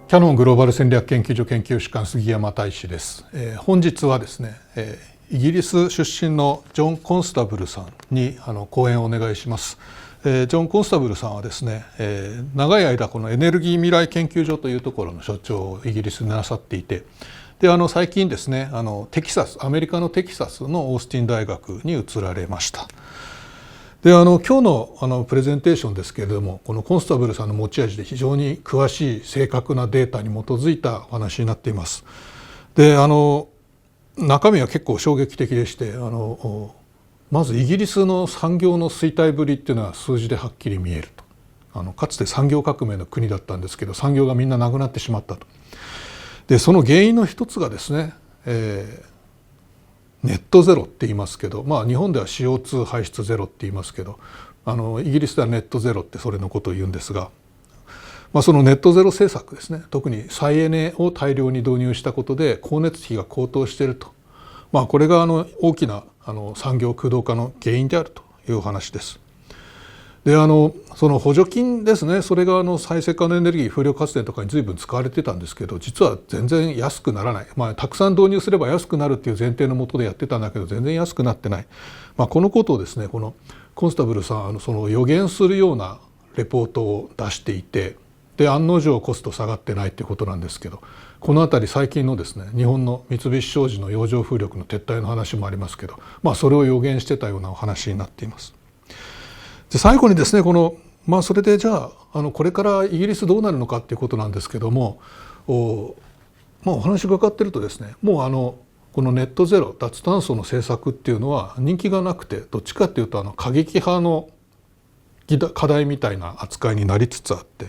キヤノングローバル戦略研究所研究主幹杉山大志です。本日はですね、イギリス出身のジョン・コンスタブルさんに講演をお願いします。ジョン・コンスタブルさんはですね、長い間このエネルギー未来研究所というところの所長をイギリスでなさっていて、で最近ですねアメリカのテキサスのオースティン大学に移られました。で今日のプレゼンテーションですけれども、このコンスタブルさんの持ち味で非常に詳しい正確なデータに基づいたお話になっています。で中身は結構衝撃的でして、まずイギリスの産業の衰退ぶりっていうのは数字ではっきり見えると。かつて産業革命の国だったんですけど、産業がみんななくなってしまったと。でその原因の一つがですね、ネットゼロって言いますけど、日本では CO2 排出ゼロって言いますけど、イギリスではネットゼロってそれのことを言うんですが、そのネットゼロ政策ですね、特に再エネを大量に導入したことで光熱費が高騰していると、これが大きな産業空洞化の原因であるという話です。でその補助金ですね、それが再生可能エネルギー風力発電とかに随分使われてたんですけど、実は全然安くならない、たくさん導入すれば安くなるっていう前提のもとでやってたんだけど全然安くなってない、このことをですねこのコンスタブルさんその予言するようなレポートを出していて、で案の定コスト下がってないっていうことなんですけど、このあたり最近のですね日本の三菱商事の洋上風力の撤退の話もありますけど、それを予言してたようなお話になっています。で最後にですねそれでじゃあこれからイギリスどうなるのかっていうことなんですけども、お話が伺ってるとですね、もうこのネットゼロ脱炭素の政策っていうのは人気がなくて、どっちかっていうと過激派の課題みたいな扱いになりつつあって、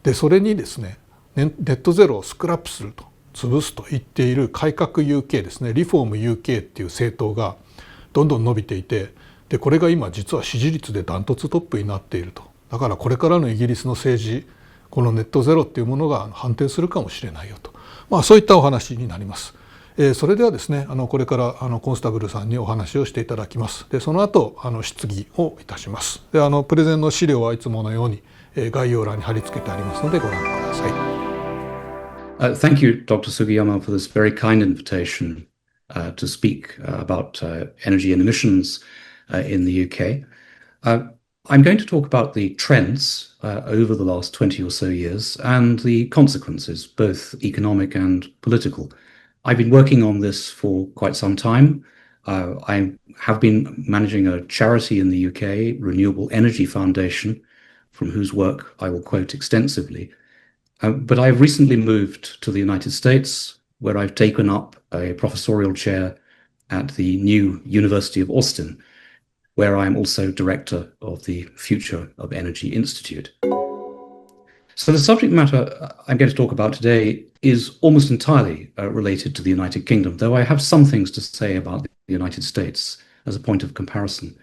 でそれにですねネットゼロをスクラップすると、潰すと言っている改革 UK ですね、リフォーム UK っていう政党がどんどん伸びていて、でこれが今実は支持率でダントツトップになっていると。だからこれからのイギリスの政治、このネットゼロっていうものが反転するかもしれないよと、そういったお話になります。それではですねこれからコンスタブルさんにお話をしていただきます。でその後質疑をいたします。でプレゼンの資料はいつものように概要欄に貼り付けてありますのでご覧ください。Thank you, Dr. Sugiyama, for this very kind invitation to speak about energy and emissions in the UK. I'm going to talk about the trends over the last 20 or so years and the consequences, both economic and political. I've been working on this for quite some time. I have been managing a charity in the UK, Renewable Energy Foundation, from whose work I will quote extensively. But I've recently moved to the United States, where I've taken up a professorial chair at the new University of Austin, where I'm also director of the Future of Energy Institute. So the subject matter I'm going to talk about today is almost entirely related to the United Kingdom, though I have some things to say about the United States as a point of comparison.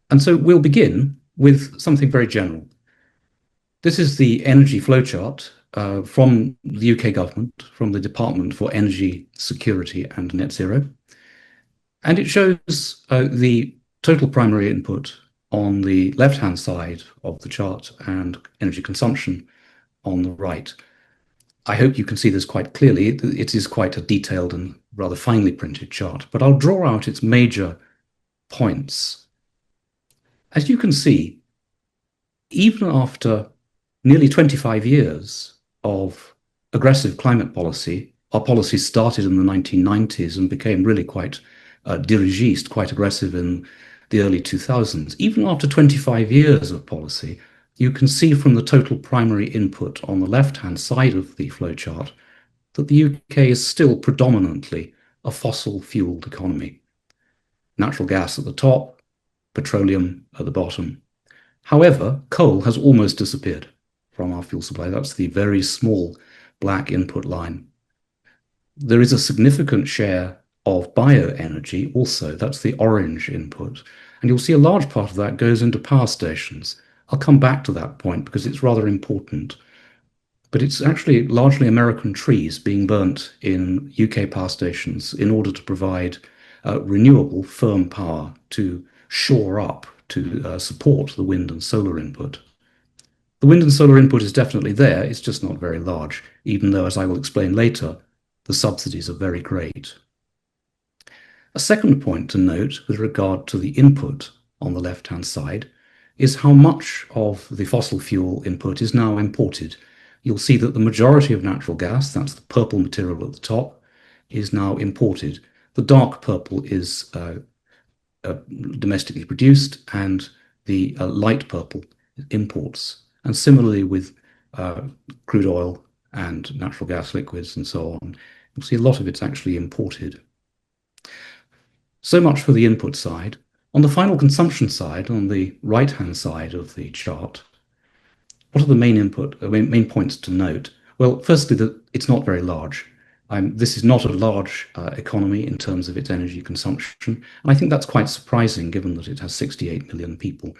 And so we'll begin with something very general. This is the energy flowchart from the UK government, from the Department for Energy Security and Net Zero. And it shows the total primary input on the left-hand side of the chart and energy consumption on the right. I hope you can see this quite clearly. It is quite a detailed and rather finely printed chart, but I'll draw out its major points. As you can see, even after nearly 25 years of aggressive climate policy, our policy started in the 1990s and became really quite dirigiste, quite aggressive in the early 2000s. Even after 25 years of policy, you can see from the total primary input on the left-hand side of the flowchart that the UK is still predominantly a fossil-fueled economy. Natural gas at the top, petroleum at the bottom. However, coal has almost disappeared from our fuel supply. That's the very small black input line. There is a significant share of bioenergy also. That's the orange input. And you'll see a large part of that goes into power stations. I'll come back to that point because it's rather important. But it's actually largely American trees being burnt in UK power stations in order to provide renewable firm power to shore up, to support the wind and solar input. The wind and solar input is definitely there, it's just not very large, even though, as I will explain later, the subsidies are very great. A second point to note with regard to the input on the left-hand side is how much of the fossil fuel input is now imported. You'll see that the majority of natural gas, that's the purple material at the top, is now imported. The dark purple is domestically produced, and the light purple imports. And similarly with crude oil and natural gas liquids and so on, you'll see a lot of it's actually imported. So much for the input side. On the final consumption side, on the right-hand side of the chart, what are the main points to note? Well, firstly, that it's not very large. This is not a large economy in terms of its energy consumption, and I think that's quite surprising given that it has 68 million people.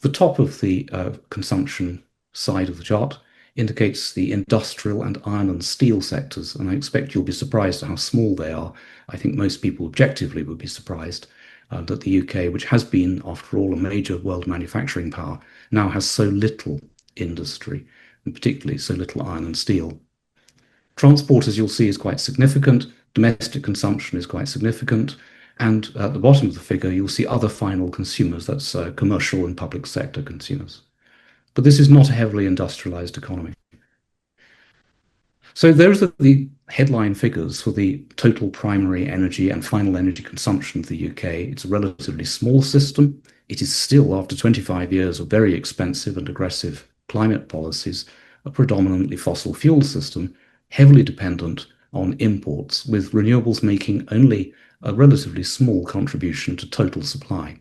The top of the consumption side of the chart indicates the industrial and iron and steel sectors, and I expect you'll be surprised at how small they are. I think most people objectively would be surprised that the UK, which has been, after all, a major world manufacturing power, now has so little industry, and particularly so little iron and steel. Transport, as you'll see, is quite significant. Domestic consumption is quite significant. And at the bottom of the figure, you'll see other final consumers. That's commercial and public sector consumers. But this is not a heavily industrialized economy. So those are the headline figures for the total primary energy and final energy consumption of the UK. It's a relatively small system. It is still, after 25 years of very expensive and aggressive climate policies, a predominantly fossil fuel system, heavily dependent on imports, with renewables making only a relatively small contribution to total supply.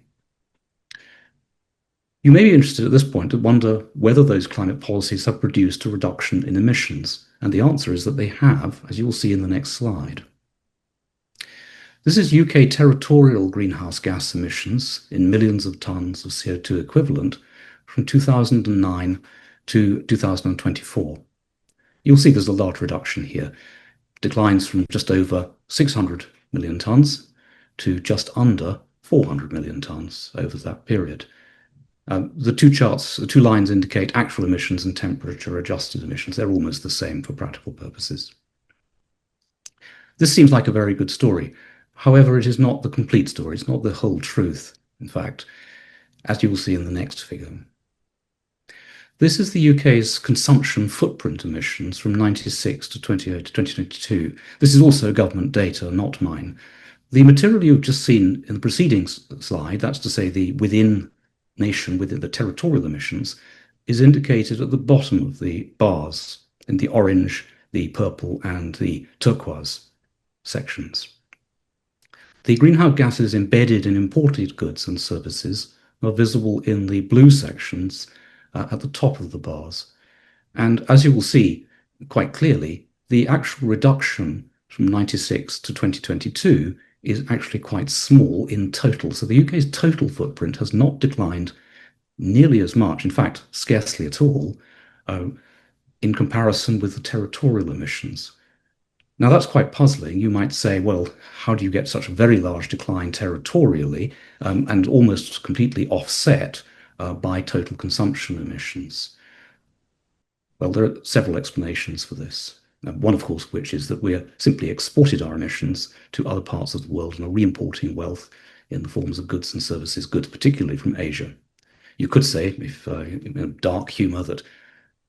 You may be interested at this point to wonder whether those climate policies have produced a reduction in emissions, and the answer is that they have, as you will see in the next slide. This is UK territorial greenhouse gas emissions in millions of tons of CO2 equivalent from 2009 to 2024. You'll see there's a large reduction here. Declines from just over 600 million tons to just under 400 million tons over that period. The two lines indicate actual emissions and temperature adjusted emissions. They're almost the same for practical purposes. This seems like a very good story. However, it is not the complete story. It's not the whole truth, in fact, as you will see in the next figure. This is the UK's consumption footprint emissions from 96 to 2022. This is also government data, not mine. The material you've just seen in the preceding slide, that's to say the within the territorial emissions, is indicated at the bottom of the bars in the orange, the purple, and the turquoise sections. The greenhouse gases embedded in imported goods and services are visible in the blue sections at the top of the bars. And as you will see quite clearly, the actual reduction from 96 to 2022 is actually quite small in total. So the UK's total footprint has not declined nearly as much, in fact, scarcely at all, in comparison with the territorial emissions. Now, that's quite puzzling. You might say, well, how do you get such a very large decline territorially and almost completely offset by total consumption emissions? Well, there are several explanations for this. One, of course, which is that we're simply exported our emissions to other parts of the world and are re-importing wealth in the forms of goods and services, goods particularly from Asia. You could say, if in dark humor, that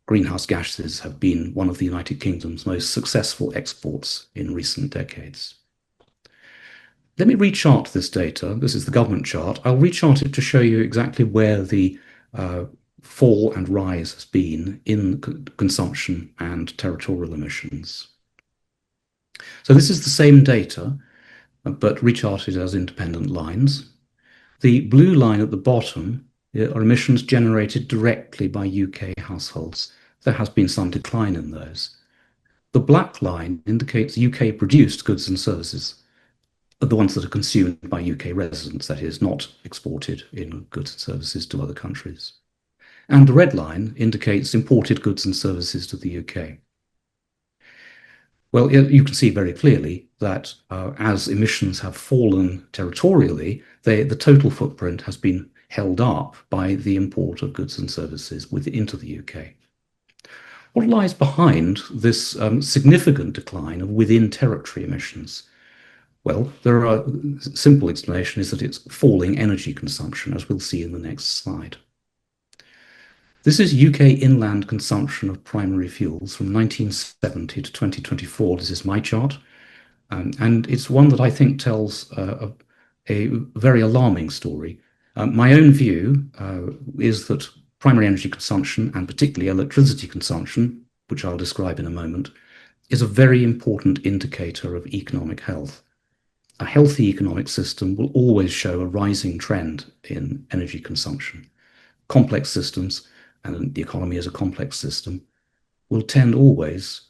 greenhouse gases have been one of the United Kingdom's most successful exports in recent decades. Let me rechart this data. This is the government chart. I'll rechart it to show you exactly where the fall and rise has been in consumption and territorial emissions. So this is the same data, but recharted as independent lines. The blue line at the bottom are emissions generated directly by UK households. There has been some decline in those. The black line indicates UK produced goods and services, the ones that are consumed by UK residents, that is, not exported in goods and services to other countries. And the red line indicates imported goods and services to the UK. Well, you can see very clearly that as emissions have fallen territorially, the total footprint has been held up by the import of goods and services into the UK. What lies behind this significant decline of within territory emissions? Well, simple explanation is that it's falling energy consumption, as we'll see in the next slide. This is UK inland consumption of primary fuels from 1970 to 2024. This is my chart. And it's one that I think tells a very alarming story. My own view is that primary energy consumption, and particularly electricity consumption, which I'll describe in a moment, is a very important indicator of economic health. A healthy economic system will always show a rising trend in energy consumption. Complex systems, and the economy as a complex system, will tend always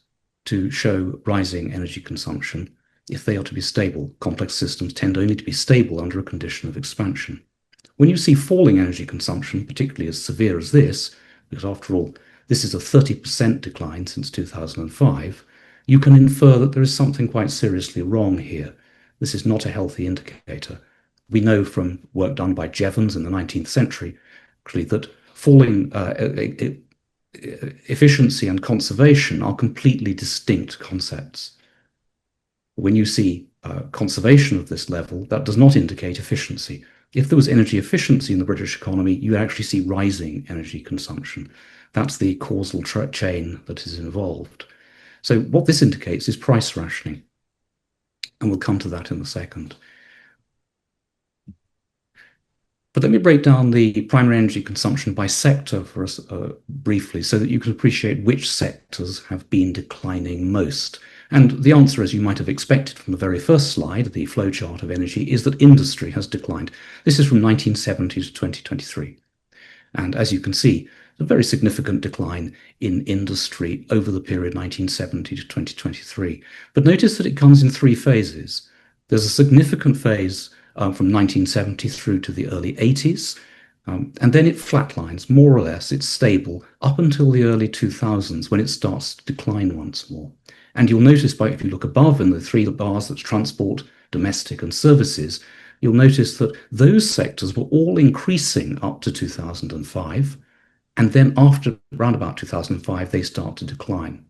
to show rising energy consumption if they are to be stable. Complex systems tend only to be stable under a condition of expansion. When you see falling energy consumption, particularly as severe as this, because after all, this is a 30% decline since 2005, you can infer that there is something quite seriously wrong here. This is not a healthy indicator. We know from work done by Jevons in the 19th century, actually, that falling efficiency and conservation are completely distinct concepts. When you see conservation of this level, that does not indicate efficiency. If there was energy efficiency in the British economy, you actually see rising energy consumption. That's the causal chain that is involved. So what this indicates is price rationing. And we'll come to that in a second. But let me break down the primary energy consumption by sector for us briefly, so that you can appreciate which sectors have been declining most. And the answer, as you might have expected from the very first slide, the flowchart of energy, is that industry has declined. This is from 1970 to 2023. And as you can see, a very significant decline in industry over the period 1970 to 2023. But notice that it comes in three phases. There's a significant phase from 1970 through to the early 80s, and then it flatlines, more or less, it's stable up until the early 2000s when it starts to decline once more. And you'll notice if you look above in the three bars, that's transport, domestic and services, you'll notice that those sectors were all increasing up to 2005, and then after around about 2005, they start to decline.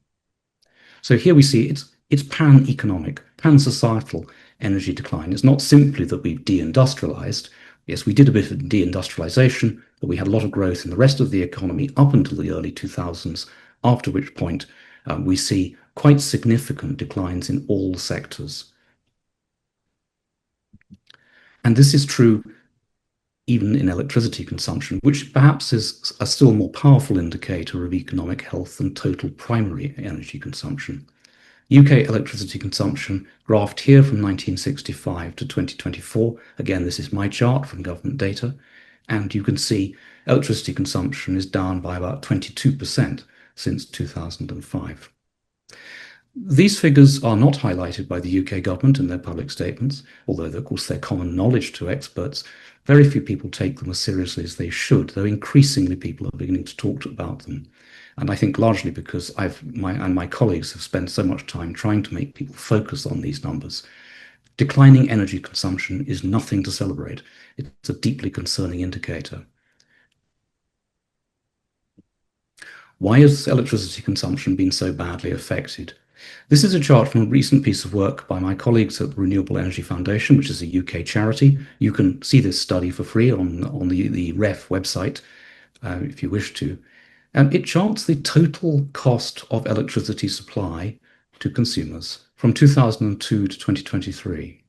So here we see it's pan-economic, pan-societal energy decline. It's not simply that we've deindustrialized. Yes, we did a bit of deindustrialization, but we had a lot of growth in the rest of the economy up until the early 2000s, after which point we see quite significant declines in all sectors. And this is true even in electricity consumption, which perhaps is a still more powerful indicator of economic health than total primary energy consumption. UK electricity consumption graphed here from 1965 to 2024. Again, this is my chart from government data. And you can see electricity consumption is down by about 22% since 2005. These figures are not highlighted by the UK government in their public statements, although, of course, they're common knowledge to experts. Very few people take them as seriously as they should, though increasingly people are beginning to talk about them. And I think largely because my colleagues have spent so much time trying to make people focus on these numbers. Declining energy consumption is nothing to celebrate. It's a deeply concerning indicator. Why has electricity consumption been so badly affected? This is a chart from a recent piece of work by my colleagues at the Renewable Energy Foundation, which is a UK charity. You can see this study for free on the REF website if you wish to. And it charts the total cost of electricity supply to consumers from 2002 to 2023.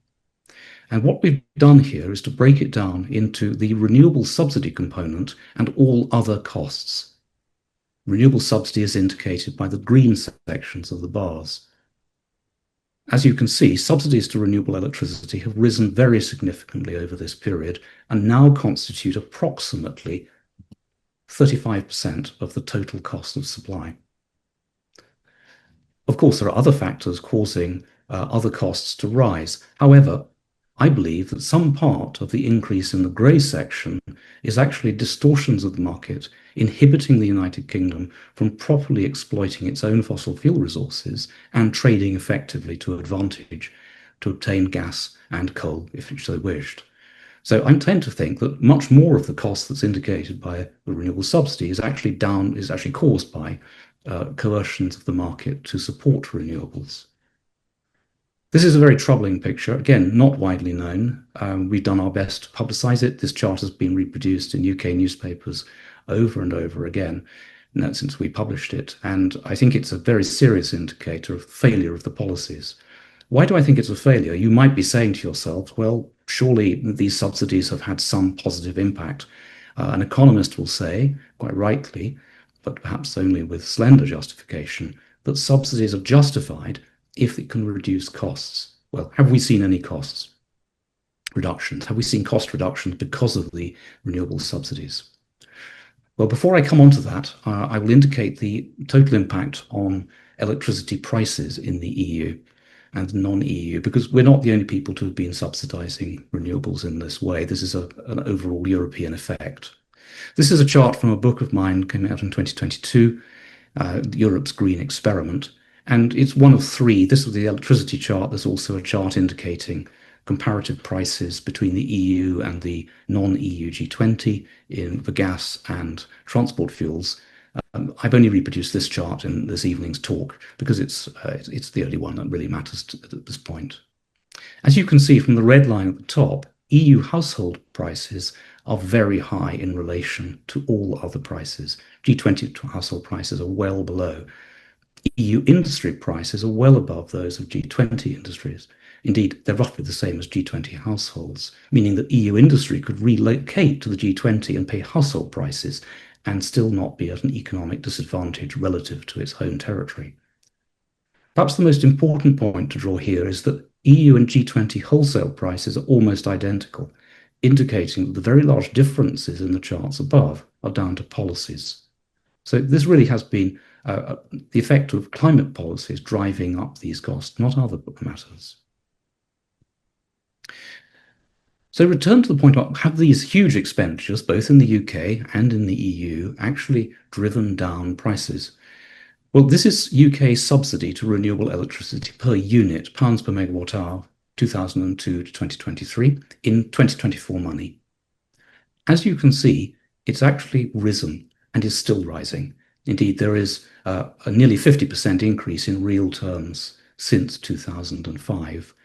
And what we've done here is to break it down into the renewable subsidy component and all other costs. Renewable subsidy is indicated by the green sections of the bars. As you can see, subsidies to renewable electricity have risen very significantly over this period and now constitute approximately 35% of the total cost of supply. Of course, there are other factors causing other costs to rise. However, I believe that some part of the increase in the grey section is actually distortions of the market, inhibiting the United Kingdom from properly exploiting its own fossil fuel resources and trading effectively to advantage to obtain gas and coal if it so wished. So I tend to think that much more of the cost that's indicated by the renewable subsidy is actually caused by coercions of the market to support renewables. This is a very troubling picture, again, not widely known. We've done our best to publicize it. This chart has been reproduced in UK newspapers over and over again since we published it. And I think it's a very serious indicator of failure of the policies. Why do I think it's a failure? You might be saying to yourself, well, surely these subsidies have had some positive impact. An economist will say, quite rightly, but perhaps only with slender justification, that subsidies are justified if it can reduce costs. Well, have we seen any costs reductions? Have we seen cost reductions because of the renewable subsidies? Well, before I come on to that, I will indicate the total impact on electricity prices in the EU and non-EU, because we're not the only people to have been subsidizing renewables in this way. This is an overall European effect. This is a chart from a book of mine, came out in 2022, Europe's Green Experiment. And it's one of three. This is the electricity chart. There's also a chart indicating comparative prices between the EU and the non-EU G20 for gas and transport fuels. I've only reproduced this chart in this evening's talk because it's the only one that really matters at this point. As you can see from the red line at the top, EU household prices are very high in relation to all other prices. G20 household prices are well below. EU industry prices are well above those of G20 industries. Indeed, they're roughly the same as G20 households, meaning that EU industry could relocate to the G20 and pay household prices and still not be at an economic disadvantage relative to its home territory. Perhaps the most important point to draw here is that EU and G20 wholesale prices are almost identical, indicating that the very large differences in the charts above are down to policies. So this really has been the effect of climate policies driving up these costs, not other matters. So return to the point about, have these huge expenditures, both in the UK and in the EU, actually driven down prices? Well, this is UK subsidy to renewable electricity per unit, pounds per megawatt hour, 2002 to 2023, in 2024 money. As you can see, it's actually risen and is still rising. Indeed, there is a nearly 50% increase in real terms since 2005.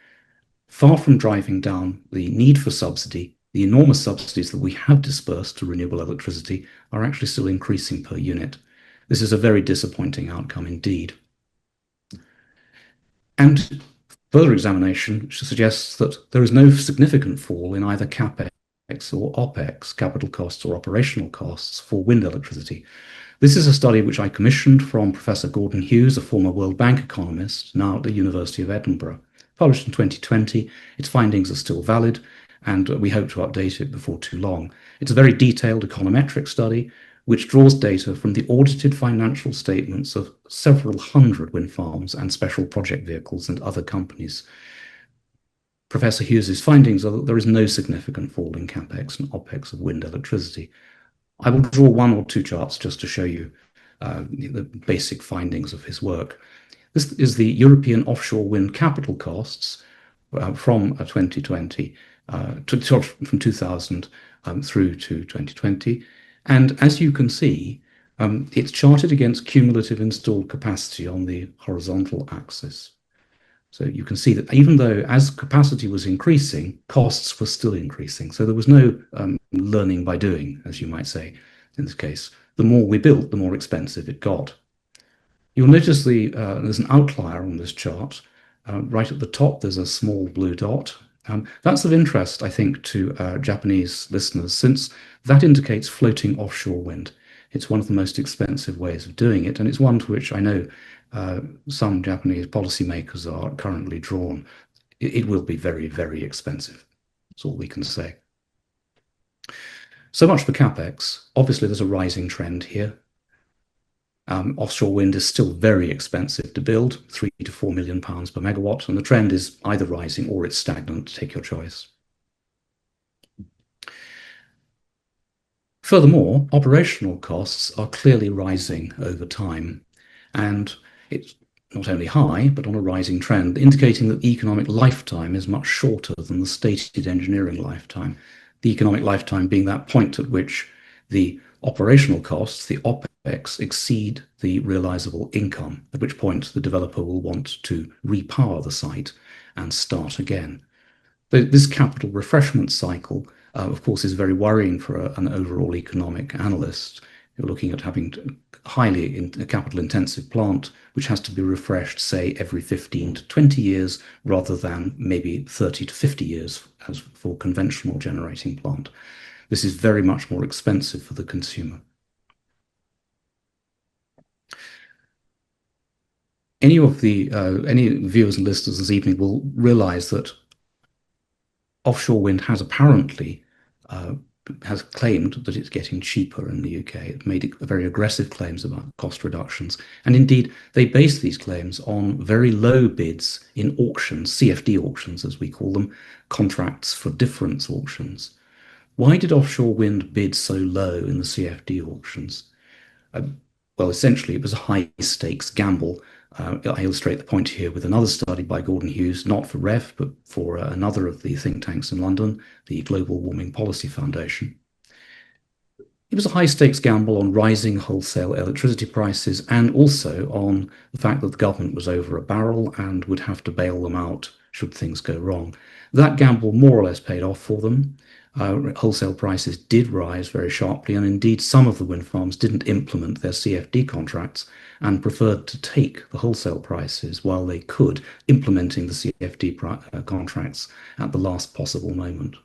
Far from driving down the need for subsidy, the enormous subsidies that we have dispersed to renewable electricity are actually still increasing per unit. This is a very disappointing outcome indeed. And further examination suggests that there is no significant fall in either CapEx or OpEx, capital costs or operational costs, for wind electricity. This is a study which I commissioned from Professor Gordon Hughes, a former World Bank economist, now at the University of Edinburgh. Published in 2020, its findings are still valid, and we hope to update it before too long. It's a very detailed econometric study which draws data from the audited financial statements of several hundred wind farms and special project vehicles and other companies. Professor Hughes's findings are that there is no significant fall in CapEx and OpEx of wind electricity. I will draw one or two charts just to show you the basic findings of his work. This is the European offshore wind capital costs from 2020, from 2000 through to 2020. And as you can see, it's charted against cumulative installed capacity on the horizontal axis. So you can see that even though as capacity was increasing, costs were still increasing. So there was no learning by doing, as you might say, in this case. The more we built, the more expensive it got. You'll notice there's an outlier on this chart. Right at the top, there's a small blue dot. That's of interest, I think, to Japanese listeners, since that indicates floating offshore wind. It's one of the most expensive ways of doing it, and it's one to which I know some Japanese policymakers are currently drawn. It will be very, very expensive. That's all we can say. So much for CapEx. Obviously, there's a rising trend here. Offshore wind is still very expensive to build, £3 to £4 million per megawatt, and the trend is either rising or it's stagnant. Take your choice. Furthermore, operational costs are clearly rising over time, and it's not only high, but on a rising trend, indicating that the economic lifetime is much shorter than the stated engineering lifetime. the economic lifetime being that point at which the operational costs, the OPEX, exceed the realizable income, at which point the developer will want to repower the site and start again. This capital refreshment cycle, of course, is very worrying for an overall economic analyst. You're looking at having a capital intensive plant, which has to be refreshed, say, every 15 to 20 years, rather than maybe 30 to 50 years as for conventional generating plant. This is very much more expensive for the consumer. Any viewers and listeners this evening will realize that offshore wind has apparently has claimed that it's getting cheaper in the UK. It made very aggressive claims about cost reductions. And indeed, they base these claims on very low bids in auctions, CFD auctions, as we call them, contracts for difference auctions. Why did offshore wind bid so low in the CFD auctions? Well, essentially, it was a high-stakes gamble. I illustrate the point here with another study by Gordon Hughes, not for REF, but for another of the think tanks in London, the Global Warming Policy Foundation. It was a high-stakes gamble on rising wholesale electricity prices and also on the fact that the government was over a barrel and would have to bail them out should things go wrong. That gamble more or less paid off for them. Wholesale prices did rise very sharply, and indeed some of the wind farms didn't implement their CFD contracts and preferred to take the wholesale prices while they could, implementing the CFD contracts at the last possible moment.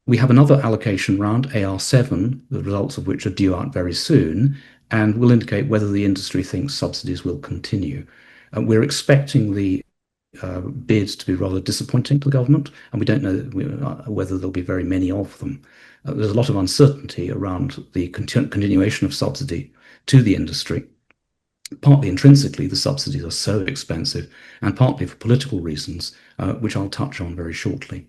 We have another allocation round, AR7, the results of which are due out very soon, and will indicate whether the industry thinks subsidies will continue. We're expecting the bids to be rather disappointing to the government, and we don't know whether there'll be very many of them. There's a lot of uncertainty around the continuation of subsidy to the industry. Partly intrinsically, the subsidies are so expensive, and partly for political reasons, which I'll touch on very shortly.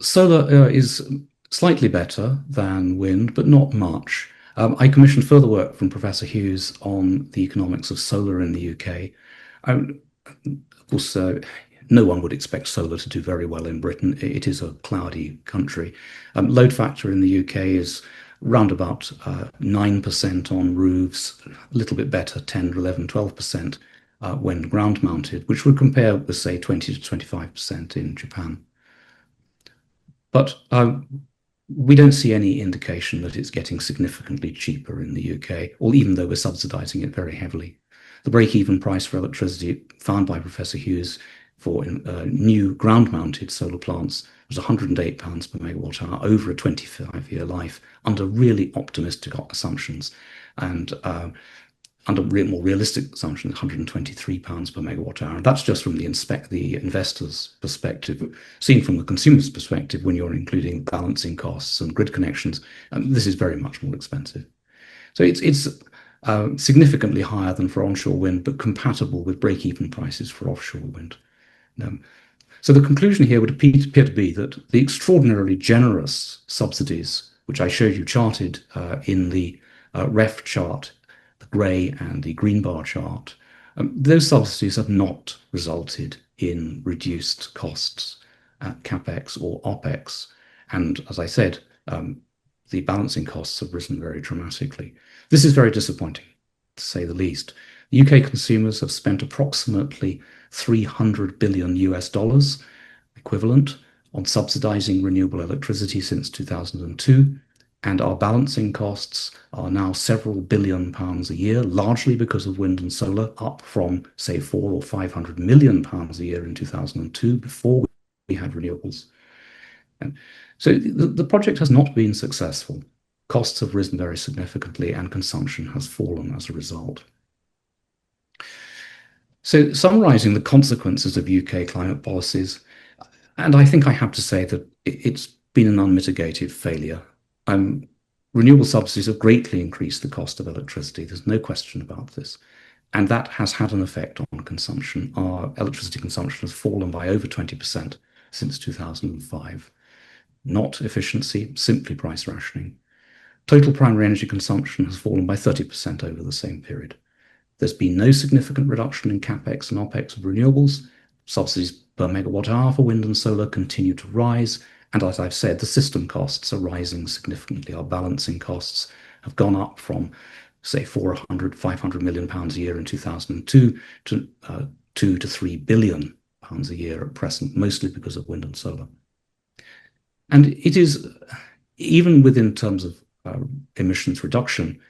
Solar is slightly better than wind, but not much. I commissioned further work from Professor Hughes on the economics of solar in the UK. Of course, no one would expect solar to do very well in Britain. It is a cloudy country. Load factor in the UK is round about 9% on roofs, a little bit better, 10, 11, 12% when ground mounted, which would compare with, say, 20 to 25% in Japan. But we don't see any indication that it's getting significantly cheaper in the UK, or even though we're subsidizing it very heavily. The break-even price for electricity found by Professor Hughes for new ground-mounted solar plants was £108 per megawatt hour over a 25-year life under really optimistic assumptions, and under more realistic assumptions, £123 per megawatt hour. And that's just from the investor's perspective. Seen from the consumer's perspective, when you're including balancing costs and grid connections, this is very much more expensive. So it's significantly higher than for onshore wind, but compatible with break-even prices for offshore wind. So the conclusion here would appear to be that the extraordinarily generous subsidies, which I showed you charted in the REF chart, the grey and the green bar chart, those subsidies have not resulted in reduced costs at CapEx or OpEx. And as I said, the balancing costs have risen very dramatically. This is very disappointing, to say the least. The UK consumers have spent approximately $300 billion equivalent on subsidizing renewable electricity since 2002. And our balancing costs are now several £billions a year, largely because of wind and solar, up from, say, £400 or £500 million a year in 2002, before we had renewables. And so the project has not been successful. Costs have risen very significantly, and consumption has fallen as a result. So summarizing the consequences of UK climate policies, and I think I have to say that it's been an unmitigated failure. Renewable subsidies have greatly increased the cost of electricity. There's no question about this. And that has had an effect on consumption. Our electricity consumption has fallen by over 20% since 2005. Not efficiency, simply price rationing. Total primary energy consumption has fallen by 30% over the same period. There's been no significant reduction in CapEx and OpEx of renewables. Subsidies per megawatt hour for wind and solar continue to rise. And as I've said, the system costs are rising significantly. Our balancing costs have gone up from, say, 400, 500 million pounds a year in 2002 to 2 to 3 billion pounds a year at present, mostly because of wind and solar. And it is, even within terms of emissions reduction,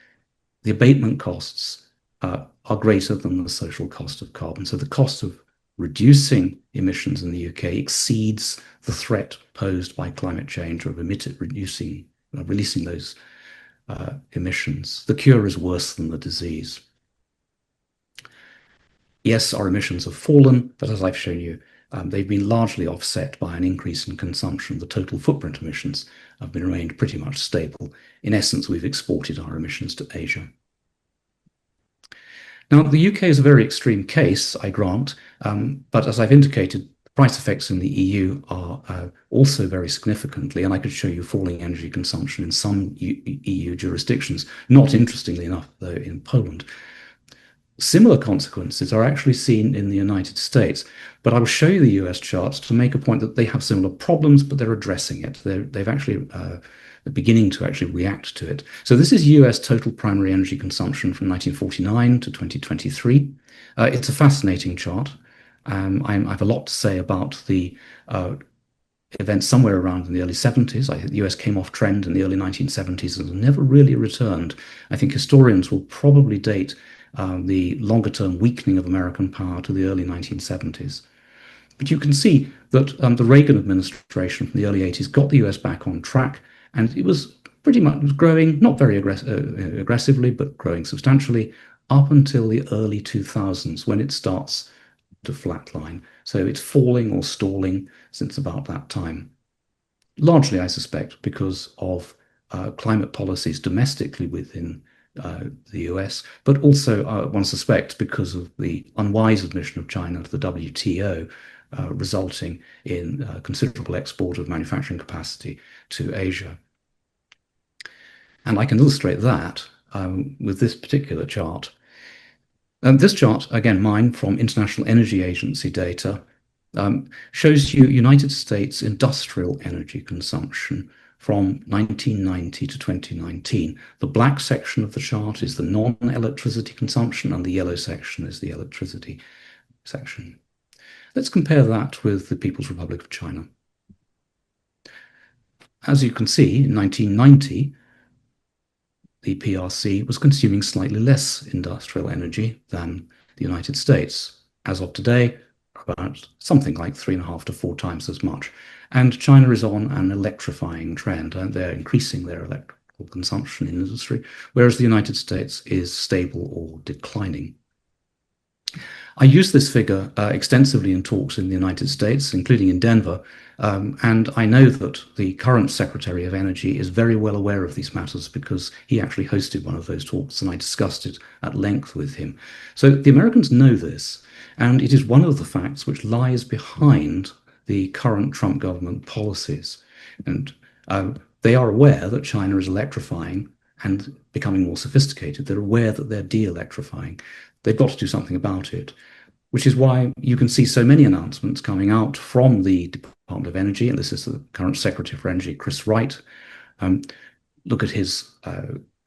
the abatement costs are greater than the social cost of carbon. So the cost of reducing emissions in the UK exceeds the threat posed by climate change of releasing those emissions. The cure is worse than the disease. Yes, our emissions have fallen, but as I've shown you, they've been largely offset by an increase in consumption. The total footprint emissions have been remained pretty much stable. In essence, we've exported our emissions to Asia. Now, the UK is a very extreme case, I grant, but as I've indicated, price effects in the EU are also very significantly, and I could show you falling energy consumption in some EU jurisdictions, not interestingly enough, though, in Poland. Similar consequences are actually seen in the United States, but I will show you the US charts to make a point that they have similar problems, but they're addressing it. They've actually beginning to actually react to it. So this is US total primary energy consumption from 1949 to 2023. It's a fascinating chart. I have a lot to say about the events somewhere around in the early 70s. I think the US came off trend in the early 1970s and never really returned. I think historians will probably date the longer-term weakening of American power to the early 1970s. But you can see that the Reagan administration from the early 80s got the US back on track, and it was pretty much growing, not very aggressively, but growing substantially up until the early 2000s when it starts to flatline. So it's falling or stalling since about that time. Largely, I suspect, because of climate policies domestically within the US, but also one suspects because of the unwise admission of China to the WTO, resulting in considerable export of manufacturing capacity to Asia. And I can illustrate that with this particular chart. And this chart, again, mine from International Energy Agency data, shows you United States industrial energy consumption from 1990 to 2019. The black section of the chart is the non-electricity consumption, and the yellow section is the electricity section. Let's compare that with the People's Republic of China. As you can see, in 1990, the PRC was consuming slightly less industrial energy than the United States. As of today, about something like 3.5 to 4 times as much. And China is on an electrifying trend, and they're increasing their electrical consumption in industry, whereas the United States is stable or declining. I use this figure extensively in talks in the United States, including in Denver, and I know that the current Secretary of Energy is very well aware of these matters because he actually hosted one of those talks and I discussed it at length with him. So the Americans know this, and it is one of the facts which lies behind the current Trump government policies. And they are aware that China is electrifying and becoming more sophisticated. They're aware that they're de-electrifying. They've got to do something about it, which is why you can see so many announcements coming out from the Department of Energy, and this is the current Secretary for Energy, Chris Wright. Look at his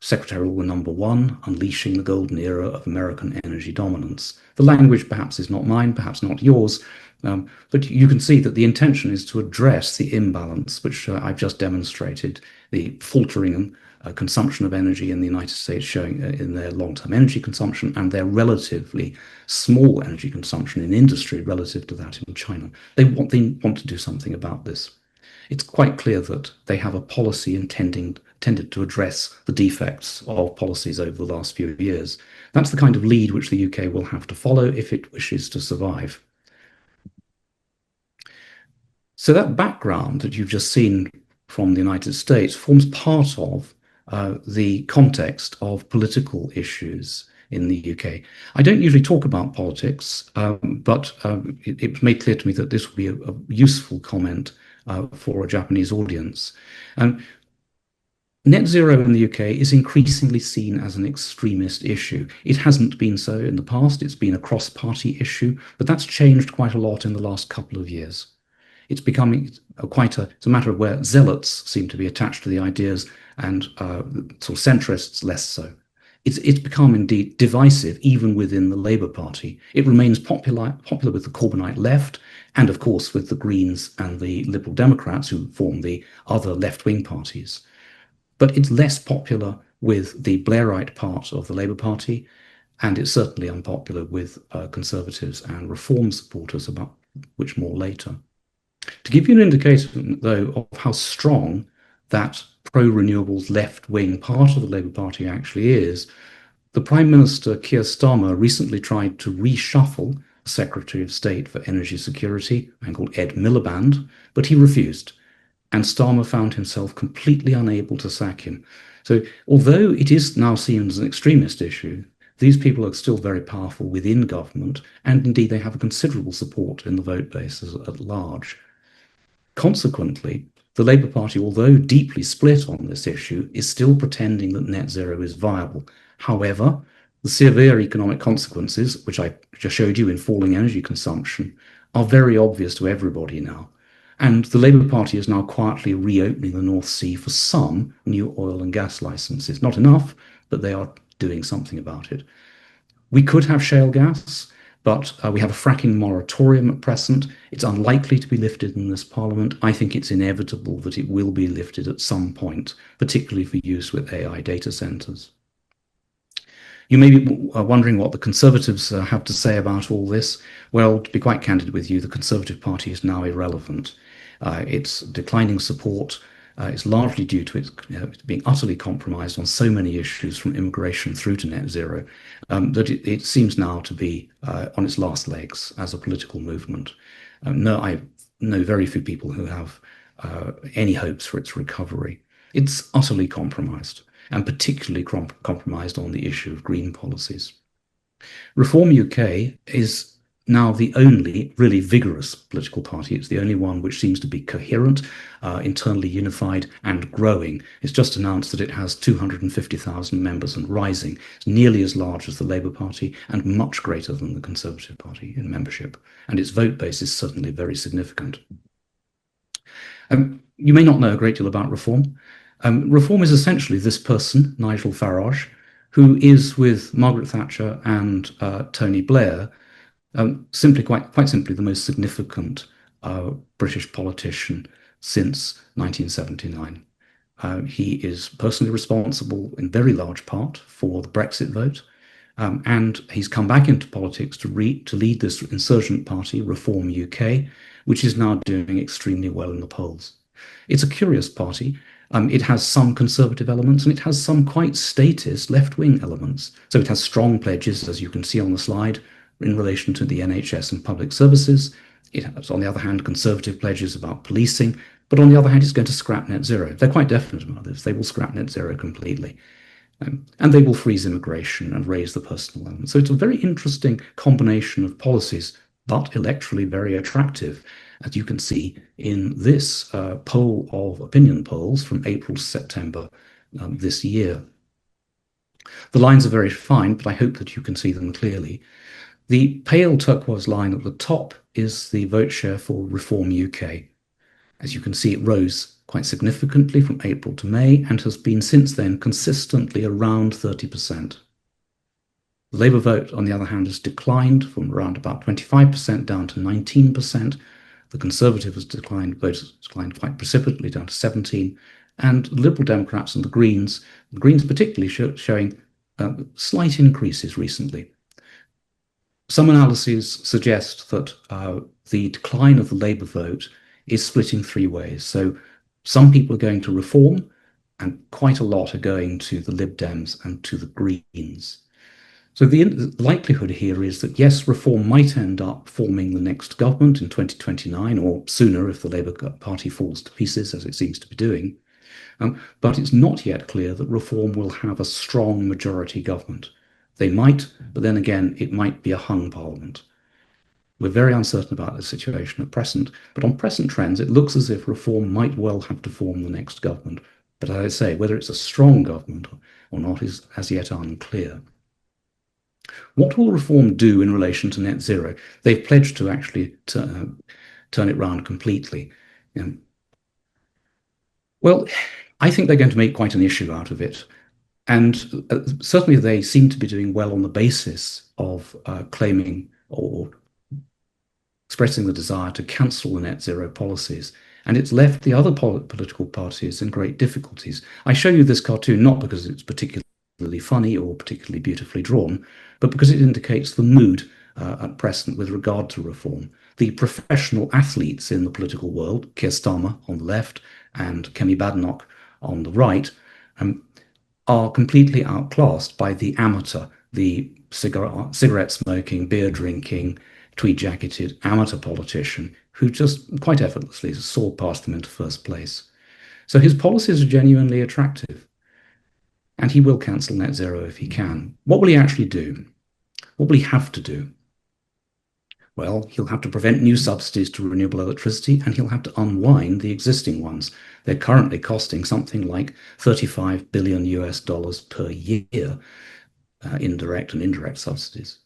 secretarial number 1, unleashing the golden era of American energy dominance. The language perhaps is not mine, perhaps not yours, but you can see that the intention is to address the imbalance, which I've just demonstrated, the faltering consumption of energy in the United States showing in their long-term energy consumption and their relatively small energy consumption in industry relative to that in China. They want to do something about this. It's quite clear that they have a policy intended to address the defects of policies over the last few years. That's the kind of lead which the UK will have to follow if it wishes to survive. So that background that you've just seen from the United States forms part of the context of political issues in the UK. I don't usually talk about politics, but it was made clear to me that this would be a useful comment for a Japanese audience. Net zero in the UK is increasingly seen as an extremist issue. It hasn't been so in the past. It's been a cross-party issue, but that's changed quite a lot in the last couple of years. It's becoming it's a matter of where zealots seem to be attached to the ideas and sort of centrists less so. It's become indeed divisive even within the Labour Party. It remains popular with the Corbynite left and, of course, with the Greens and the Liberal Democrats, who form the other left-wing parties. But it's less popular with the Blairite part of the Labour Party, and it's certainly unpopular with Conservatives and Reform supporters, about which more later. To give you an indication, though, of how strong that pro-renewables left-wing part of the Labour Party actually is, the Prime Minister, Keir Starmer, recently tried to reshuffle the Secretary of State for Energy Security, a man called Ed Miliband, but he refused, and Starmer found himself completely unable to sack him. So although it is now seen as an extremist issue, these people are still very powerful within government, and indeed they have a considerable support in the vote base at large. Consequently, the Labour Party, although deeply split on this issue, is still pretending that net zero is viable. However, the severe economic consequences, which I just showed you in falling energy consumption, are very obvious to everybody now. And the Labour Party is now quietly reopening the North Sea for some new oil and gas licenses. Not enough, but they are doing something about it. We could have shale gas, but we have a fracking moratorium at present. It's unlikely to be lifted in this Parliament. I think it's inevitable that it will be lifted at some point, particularly for use with AI data centres. You may be wondering what the Conservatives have to say about all this. Well, to be quite candid with you, the Conservative Party is now irrelevant. Its declining support is largely due to its being utterly compromised on so many issues, from immigration through to net zero, that it seems now to be on its last legs as a political movement. I know very few people who have any hopes for its recovery. It's utterly compromised, and particularly compromised on the issue of green policies. Reform UK is now the only really vigorous political party. It's the only one which seems to be coherent, internally unified, and growing. It's just announced that it has 250,000 members and rising. It's nearly as large as the Labour Party and much greater than the Conservative Party in membership. And its vote base is certainly very significant. You may not know a great deal about Reform. Reform is essentially this person, Nigel Farage, who is, with Margaret Thatcher and Tony Blair, quite simply the most significant British politician since 1979. He is personally responsible in very large part for the Brexit vote, and he's come back into politics to lead this insurgent party, Reform UK, which is now doing extremely well in the polls. It's a curious party. It has some conservative elements, and it has some quite statist left-wing elements. So it has strong pledges, as you can see on the slide, in relation to the NHS and public services. It has, on the other hand, conservative pledges about policing, but on the other hand, it's going to scrap net zero. They're quite definite about this. They will scrap net zero completely. And they will freeze immigration and raise the personal element. So it's a very interesting combination of policies, but electorally very attractive, as you can see in this poll of opinion polls from April to September this year. The lines are very fine, but I hope that you can see them clearly. The pale turquoise line at the top is the vote share for Reform UK. As you can see, it rose quite significantly from April to May and has been since then consistently around 30%. The Labour vote, on the other hand, has declined from around about 25% down to 19%. The Conservative has declined quite precipitously down to 17%, and Liberal Democrats and the Greens particularly showing slight increases recently. Some analyses suggest that the decline of the Labour vote is split in three ways. So some people are going to Reform, and quite a lot are going to the Lib Dems and to the Greens. So the likelihood here is that, yes, Reform might end up forming the next government in 2029 or sooner if the Labour Party falls to pieces, as it seems to be doing. But it's not yet clear that Reform will have a strong majority government. They might, but then again, it might be a hung parliament. We're very uncertain about the situation at present, but on present trends, it looks as if Reform might well have to form the next government. But as I say, whether it's a strong government or not is as yet unclear. What will reform do in relation to net zero? They've pledged to actually turn it round completely. Well, I think they're going to make quite an issue out of it. And certainly they seem to be doing well on the basis of claiming or expressing the desire to cancel the net zero policies. And it's left the other political parties in great difficulties. I show you this cartoon not because it's particularly funny or particularly beautifully drawn, but because it indicates the mood at present with regard to reform. The professional athletes in the political world, Keir Starmer on the left and Kemi Badenoch on the right, are completely outclassed by the amateur, the cigarette smoking, beer drinking, tweed jacketed amateur politician who just quite effortlessly soared past them into first place. So his policies are genuinely attractive, and he will cancel net zero if he can. What will he actually do? What will he have to do? Well, he'll have to prevent new subsidies to renewable electricity, and he'll have to unwind the existing ones. They're currently costing something like $35 billion per year, indirect and indirect subsidies.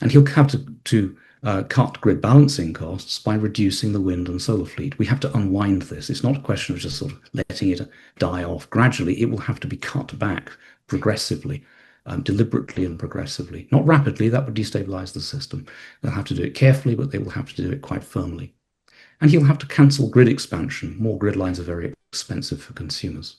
And he'll have to cut grid balancing costs by reducing the wind and solar fleet. We have to unwind this. It's not a question of just sort of letting it die off gradually. It will have to be cut back progressively, deliberately and progressively. Not rapidly, that would destabilize the system. They'll have to do it carefully, but they will have to do it quite firmly. And he'll have to cancel grid expansion. More grid lines are very expensive for consumers.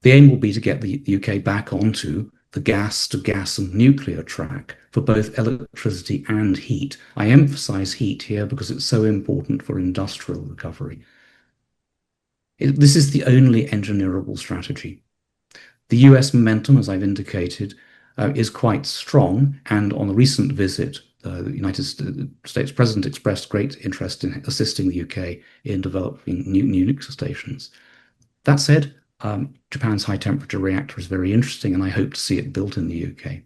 The aim will be to get the UK back onto the gas to gas and nuclear track for both electricity and heat. I emphasize heat here because it's so important for industrial recovery. This is the only engineerable strategy. The US momentum, as I've indicated, is quite strong, and on a recent visit, the United States President expressed great interest in assisting the UK in developing new nuclear stations. That said, Japan's high temperature reactor is very interesting, and I hope to see it built in the UK.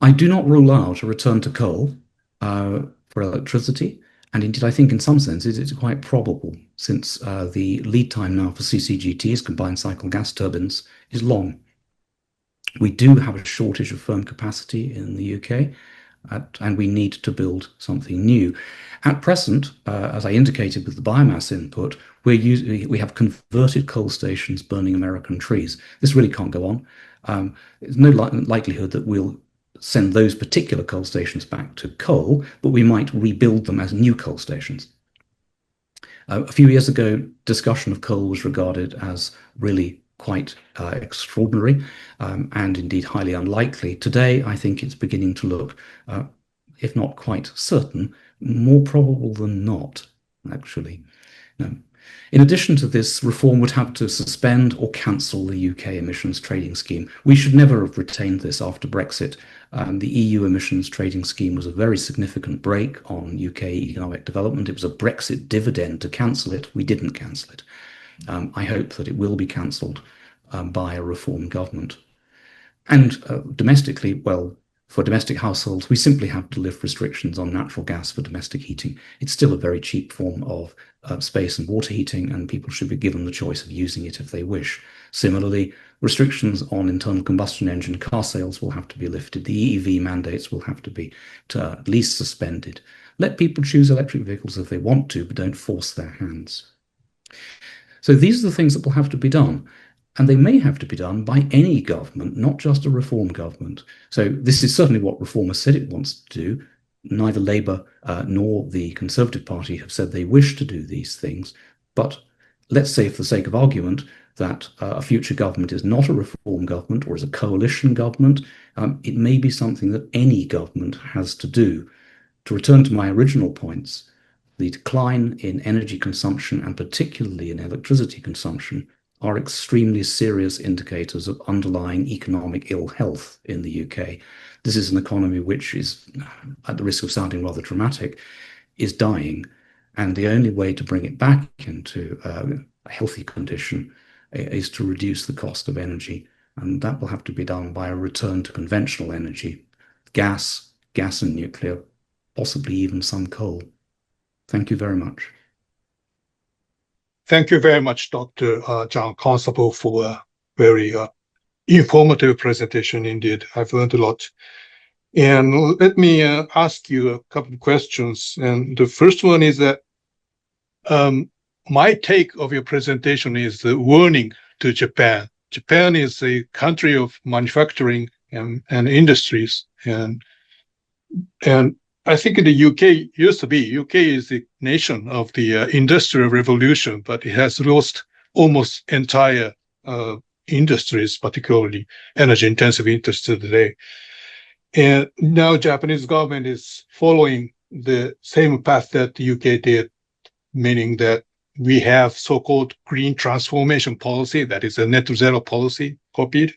I do not rule out a return to coal for electricity, and indeed I think in some senses it's quite probable, since the lead time now for CCGTs, combined cycle gas turbines, is long. We do have a shortage of firm capacity in the UK, and we need to build something new. At present, as I indicated with the biomass input, we have converted coal stations burning American trees. This really can't go on. There's no likelihood that we'll send those particular coal stations back to coal, but we might rebuild them as new coal stations. A few years ago, discussion of coal was regarded as really quite extraordinary and indeed highly unlikely. Today, I think it's beginning to look, if not quite certain, more probable than not, actually. No. In addition to this, reform would have to suspend or cancel the UK emissions trading scheme. We should never have retained this after Brexit. The EU emissions trading scheme was a very significant break on UK economic development. It was a Brexit dividend to cancel it. We didn't cancel it. I hope that it will be cancelled by a reform government. And domestically, well, for domestic households, we simply have to lift restrictions on natural gas for domestic heating. It's still a very cheap form of space and water heating, and people should be given the choice of using it if they wish. Similarly, restrictions on internal combustion engine car sales will have to be lifted. The EV mandates will have to be at least suspended. Let people choose electric vehicles if they want to, but don't force their hands. So these are the things that will have to be done. And they may have to be done by any government, not just a reform government. So this is certainly what Reform has said it wants to do. Neither Labour nor the Conservative Party have said they wish to do these things. But let's say, for the sake of argument, that a future government is not a reform government or is a coalition government. It may be something that any government has to do. To return to my original points, the decline in energy consumption, and particularly in electricity consumption, are extremely serious indicators of underlying economic ill health in the UK. This is an economy which is, at the risk of sounding rather dramatic, is dying. And the only way to bring it back into a healthy condition is to reduce the cost of energy. And that will have to be done by a return to conventional energy, gas and nuclear, possibly even some coal. Thank you very much. Thank you very much, Dr. John Constable, for a very informative presentation indeed. I've learned a lot. And let me ask you a couple of questions. And the first one is that my take of your presentation is a warning to Japan. Japan is a country of manufacturing and industries. And I think in the UK used to be, UK is the nation of the Industrial Revolution, but it has lost almost entire industries, particularly energy-intensive industries today. And now Japanese government is following the same path that the UK did, meaning that we have so-called green transformation policy, that is a net zero policy copied.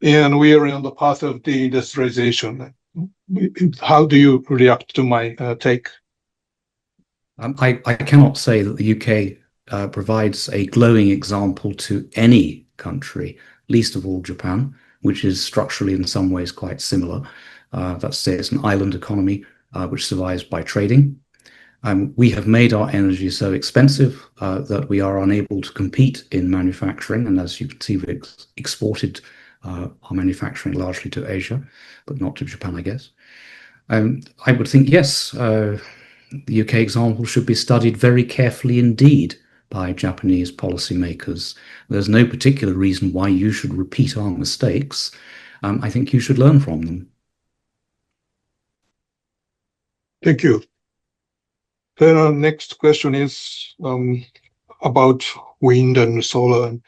And we are on the path of deindustrialization. How do you react to my take? I cannot say that the UK provides a glowing example to any country, least of all Japan, which is structurally in some ways quite similar. That's say it's an island economy which survives by trading. We have made our energy so expensive that we are unable to compete in manufacturing. And as you can see, we've exported our manufacturing largely to Asia, but not to Japan, I guess. I would think, yes, the UK example should be studied very carefully indeed by Japanese policymakers. There's no particular reason why you should repeat our mistakes. I think you should learn from them. Thank you. Then our next question is about wind and solar.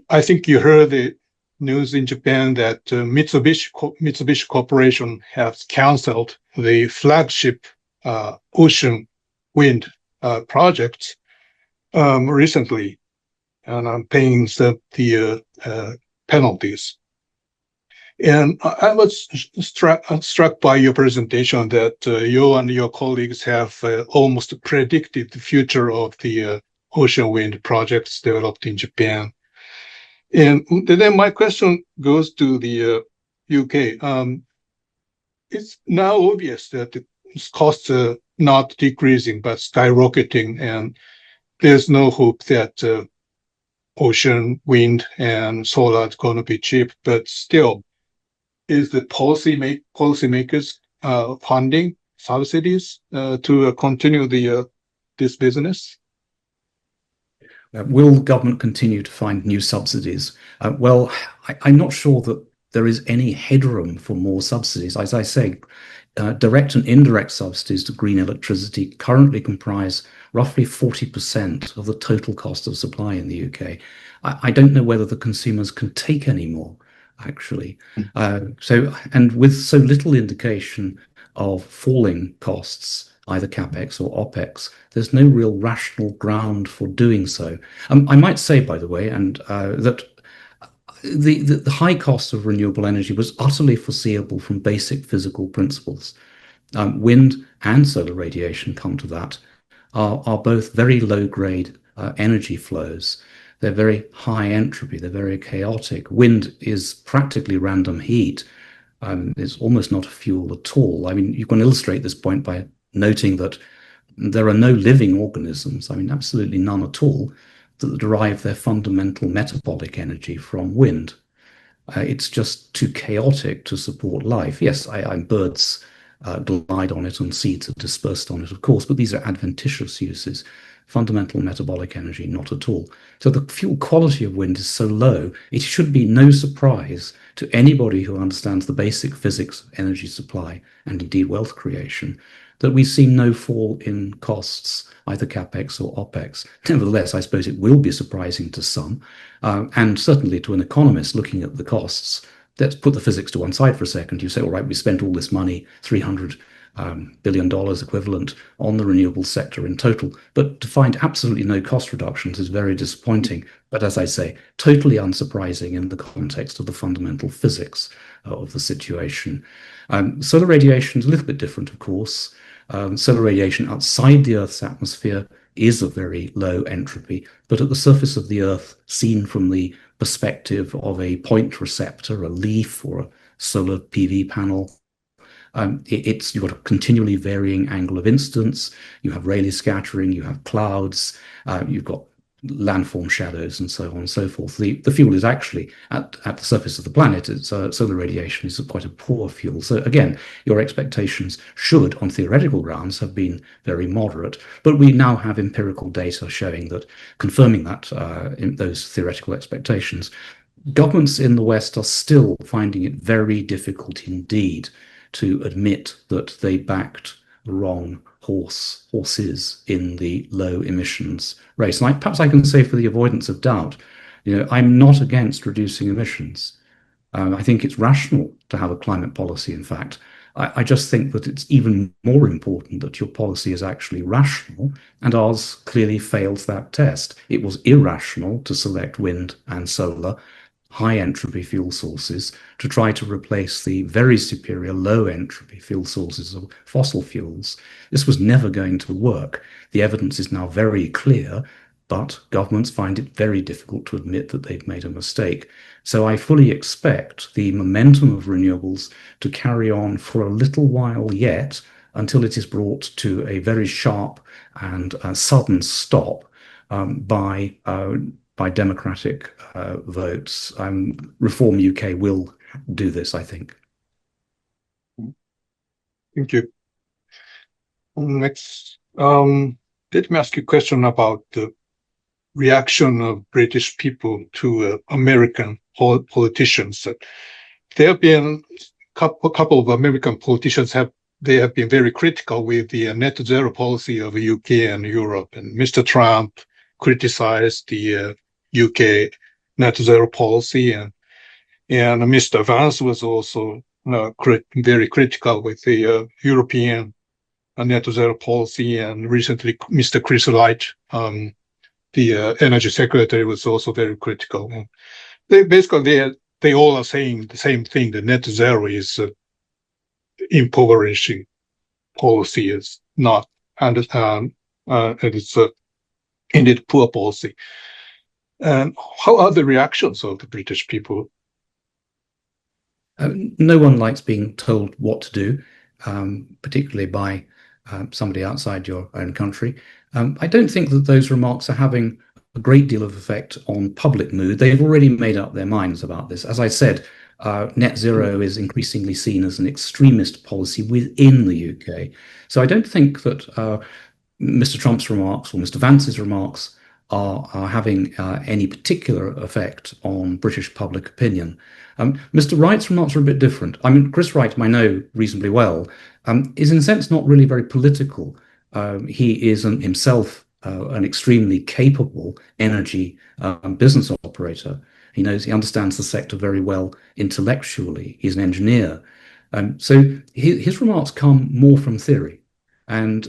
I think you heard the news in Japan that Mitsubishi Corporation has canceled the flagship ocean wind project recently, and I'm paying the penalties. And I was struck by your presentation that you and your colleagues have almost predicted the future of the ocean wind projects developed in Japan. And then my question goes to the UK. It's now obvious that the costs are not decreasing, but skyrocketing, and there's no hope that ocean wind and solar is going to be cheap. But still, is the policymakers funding subsidies to continue this business? Will government continue to find new subsidies? Well, I'm not sure that there is any headroom for more subsidies. As I say, direct and indirect subsidies to green electricity currently comprise roughly 40% of the total cost of supply in the UK. I don't know whether the consumers can take any more, actually. And with so little indication of falling costs, either capex or opex, there's no real rational ground for doing so. I might say, by the way, and that the high cost of renewable energy was utterly foreseeable from basic physical principles. Wind and solar radiation, come to that, are both very low-grade energy flows. They're very high entropy. They're very chaotic. Wind is practically random heat. It's almost not a fuel at all. I mean, you can illustrate this point by noting that there are no living organisms, I mean, absolutely none at all, that derive their fundamental metabolic energy from wind. It's just too chaotic to support life. Yes, birds glide on it and seeds are dispersed on it, of course, but these are adventitious uses. Fundamental metabolic energy, not at all. So the fuel quality of wind is so low, it should be no surprise to anybody who understands the basic physics of energy supply and indeed wealth creation that we see no fall in costs, either capex or opex. Nevertheless, I suppose it will be surprising to some, and certainly to an economist looking at the costs. Let's put the physics to one side for a second. You say, all right, we spent all this money, $300 billion equivalent, on the renewable sector in total, but to find absolutely no cost reductions is very disappointing. But as I say, totally unsurprising in the context of the fundamental physics of the situation. Solar radiation is a little bit different, of course. Solar radiation outside the Earth's atmosphere is of very low entropy, but at the surface of the Earth, seen from the perspective of a point receptor, a leaf, or a solar PV panel, You've got a continually varying angle of incidence. You have Rayleigh scattering, you have clouds, you've got landform shadows, and so on and so forth. The fuel is actually at the surface of the planet. Solar radiation is quite a poor fuel. So again, your expectations should, on theoretical grounds, have been very moderate. But we now have empirical data showing that, confirming that in those theoretical expectations. Governments in the West are still finding it very difficult indeed to admit that they backed the wrong horses in the low emissions race. And perhaps I can say, for the avoidance of doubt, I'm not against reducing emissions. I think it's rational to have a climate policy, in fact. I just think that it's even more important that your policy is actually rational, and ours clearly failed that test. It was irrational to select wind and solar, high entropy fuel sources, to try to replace the very superior low entropy fuel sources of fossil fuels. This was never going to work. The evidence is now very clear, but governments find it very difficult to admit that they've made a mistake. So I fully expect the momentum of renewables to carry on for a little while yet, until it is brought to a very sharp and sudden stop by democratic votes. Reform UK will do this, I think. Thank you. Next, let me ask you a question about the reaction of British people to American politicians. There have been a couple of American politicians have been very critical with the net zero policy of the UK and Europe. And Mr. Trump criticized the UK net zero policy, and Mr. Vance was also very critical with the European net zero policy. And recently, Mr. Chris Wright, the energy secretary, was also very critical. And they all are saying the same thing: the net zero is impoverishing policy, is not, and it's indeed poor policy. And how are the reactions of the British people? No one likes being told what to do, particularly by somebody outside your own country. I don't think that those remarks are having a great deal of effect on public mood. They've already made up their minds about this. As I said, net zero is increasingly seen as an extremist policy within the UK. So I don't think that Mr. Trump's remarks or Mr. Vance's remarks are having any particular effect on British public opinion. Mr. Wright's remarks are a bit different. I mean, Chris Wright, I know reasonably well, is in a sense not really very political. He is himself an extremely capable energy business operator. He understands the sector very well intellectually. He's an engineer. So his remarks come more from theory and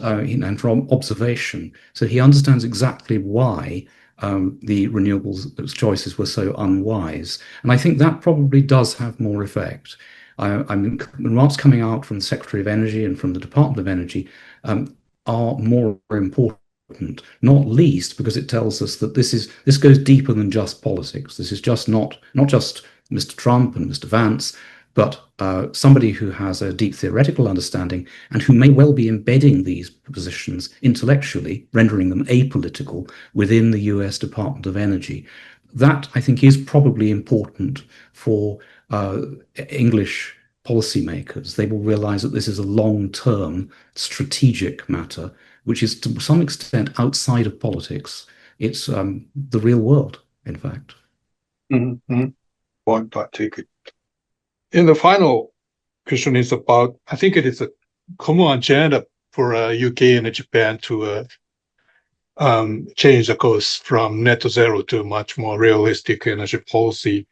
from observation. So he understands exactly why the renewables choices were so unwise. And I think that probably does have more effect. Remarks coming out from the Secretary of Energy and from the Department of Energy are more important, not least because it tells us that this goes deeper than just politics. This is just not just Mr. Trump and Mr. Vance, but somebody who has a deep theoretical understanding and who may well be embedding these positions intellectually, rendering them apolitical within the US Department of Energy. That, I think, is probably important for English policymakers. They will realize that this is a long-term strategic matter, which is to some extent outside of politics. It's the real world, in fact. Mm-hmm. Point, I take it. And the final question is about, I think it is a common agenda for UK and Japan to change the course from net zero to much more realistic energy policy.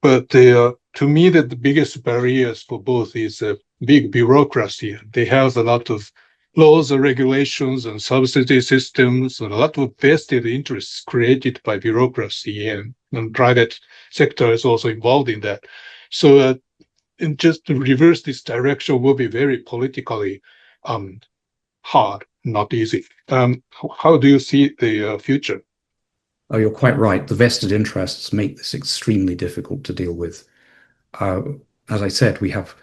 But to me, the biggest barriers for both is big bureaucracy. They have a lot of laws and regulations and subsidy systems and a lot of vested interests created by bureaucracy, and private sector is also involved in that. So and just to reverse this direction will be very politically hard, not easy. How do you see the future? Oh, you're quite right. The vested interests make this extremely difficult to deal with. As I said, we have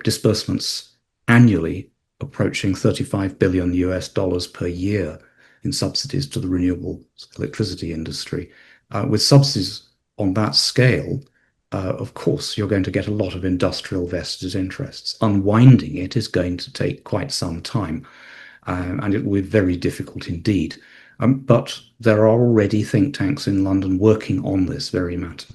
disbursements annually approaching 35 billion US dollars per year in subsidies to the renewable electricity industry. With subsidies on that scale, of course, you're going to get a lot of industrial vested interests. Unwinding it is going to take quite some time, and it will be very difficult indeed. But there are already think tanks in London working on this very matter.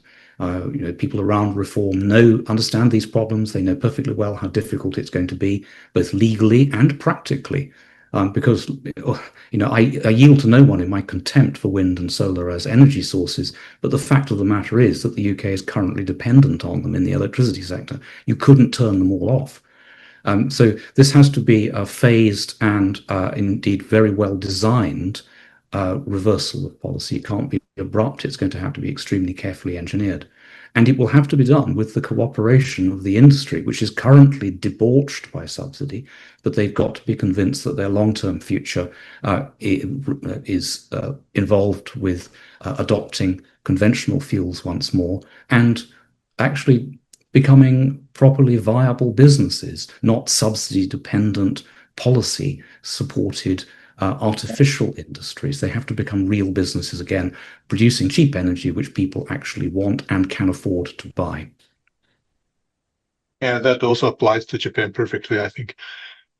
People around reform understand these problems. They know perfectly well how difficult it's going to be, both legally and practically. Because I yield to no one in my contempt for wind and solar as energy sources, but the fact of the matter is that the UK is currently dependent on them in the electricity sector. You couldn't turn them all off. So this has to be a phased and indeed very well designed reversal of policy. It can't be abrupt. It's going to have to be extremely carefully engineered. And it will have to be done with the cooperation of the industry, which is currently debauched by subsidy, but they've got to be convinced that their long-term future is involved with adopting conventional fuels once more and actually becoming properly viable businesses, not subsidy-dependent, policy-supported artificial industries. They have to become real businesses again, producing cheap energy which people actually want and can afford to buy. And that also applies to Japan perfectly, I think.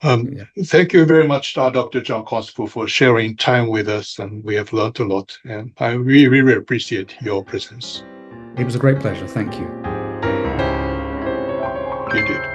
Thank you very much, Dr. John Constable, for sharing time with us, and we have learned a lot, and I really, really appreciate your presence. It was a great pleasure. Thank you. You did.